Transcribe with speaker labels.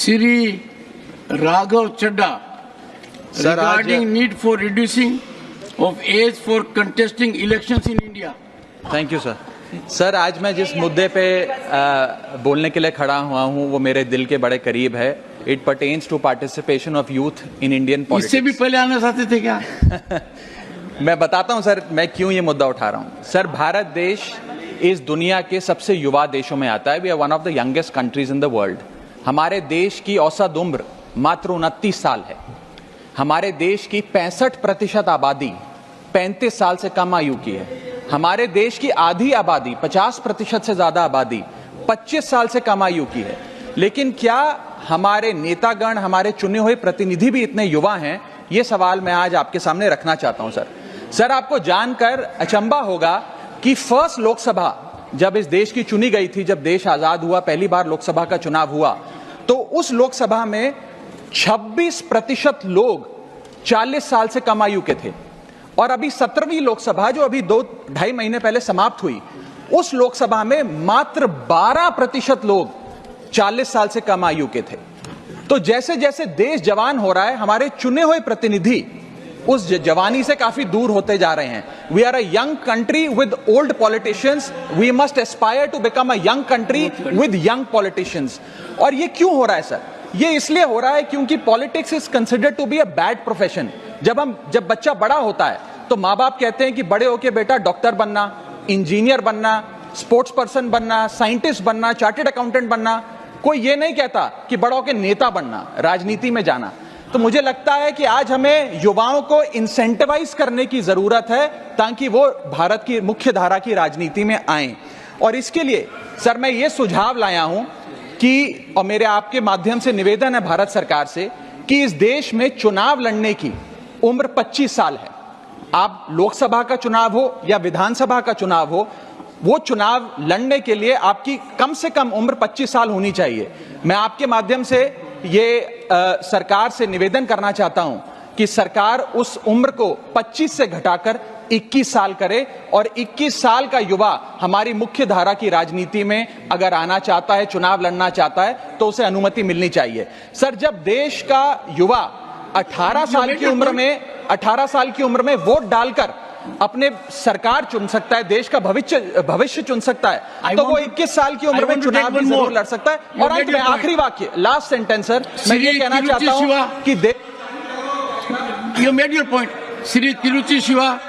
Speaker 1: Sri Raghav Chadda regarding need for reducing of age for contesting elections in India.
Speaker 2: Thank you sir. Sir, आज मैं जिस मुद्दे पे बोलने के लिए खड़ा हुआ हूँ वो मेरे दिल के बड़े करीब है। It pertains to participation of youth in Indian politics.
Speaker 1: इससे भी पहले आना चाहते थे क्या?
Speaker 2: मैं बताता हूँ सर, मैं क्यों ये मुद्दा उठा रहा हूँ। सर, भारत देश इस दुनिया के सबसे युवा देशों में आता है। We are one of the youngest countries in the world. हमारे देश की औसत उम्र मात्र 29 साल है। हमारे देश की 65% आबादी 35 साल से कम आयु की है। हमारे देश की आधी आबादी 50% से ज्यादा आबादी 25 साल से कम आयु की है। लेकिन क्या हमारे नेतागण, हमारे चुने हुए प्रतिनिधि भी इतने युवा हैं? ये सवाल मैं आज आपके सामने रखना चाहता हूं। सर, आपको जानकर अचंभा होगा कि फर्स्ट लोकसभा जब इस देश की चुनी गई थी, जब देश आजाद हुआ, पहली बार लोकसभा का चुनाव हुआ, तो उस लोकसभा में 26% लोग 40 साल से कम आयु के थे। और अभी 17वीं लोकसभा जो अभी 2-2.5 महीने पहले समाप्त हुई, उस लोकसभा में मात्र 12% लोग 40 साल से कम आयु के थे। तो जैसे जैसे देश जवान हो रहा है, हमारे चुने हुए प्रतिनिधि उस जवानी से काफी दूर होते जा रहे हैं। We are a young country with old politicians. We must aspire to become a young country with young politicians. और ये क्यों हो रहा है सर? ये इसलिए हो रहा है क्योंकि politics is considered to be a bad profession. जब बच्चा बड़ा होता है तो माँ बाप कहते हैं कि बड़े होके बेटा डॉक्टर बनना, इंजीनियर बनना, स्पोर्ट्स पर्सन बनना, साइंटिस्ट बनना, चार्टर्ड अकाउंटेंट बनना। कोई ये नहीं कहता कि बड़ा होके नेता बनना, राजनीति में जाना। तो मुझे लगता है कि आज हमें युवाओं को इंसेंटिवाइज करने की जरूरत है ताकि वो भारत की मुख्य धारा की राजनीति में आएं। और इसके लिए सर मैं ये सुझाव लाया हूं कि, और मेरे आपके माध्यम से निवेदन है भारत सरकार से, कि इस देश में चुनाव लड़ने की उम्र 25 साल है। आप लोकसभा का चुनाव हो या विधानसभा का चुनाव हो, वो चुनाव लड़ने के लिए आपकी कम से कम उम्र 25 साल होनी चाहिए। मैं आपके माध्यम से ये सरकार से निवेदन करना चाहता हूं कि सरकार उस उम्र को 25 से घटाकर 21 साल करे और 21 साल का युवा हमारी मुख्य धारा की राजनीति में अगर आना चाहता है, चुनाव लड़ना चाहता है, तो उसे अनुमति मिलनी चाहिए। सर, जब देश का युवा 18 साल की उम्र में वोट डालकर अपने सरकार चुन सकता है, देश का भविष्य चुन सकता है, तो वो 21 साल की उम्र में चुनाव भी जरूर लड़ सकता है। और अंत में आखिरी वाक्य, लास्ट सेंटेंस सर, मैं ये कहना चाहता हूं कि
Speaker 1: You made your point. Sri Tiruchi Shiva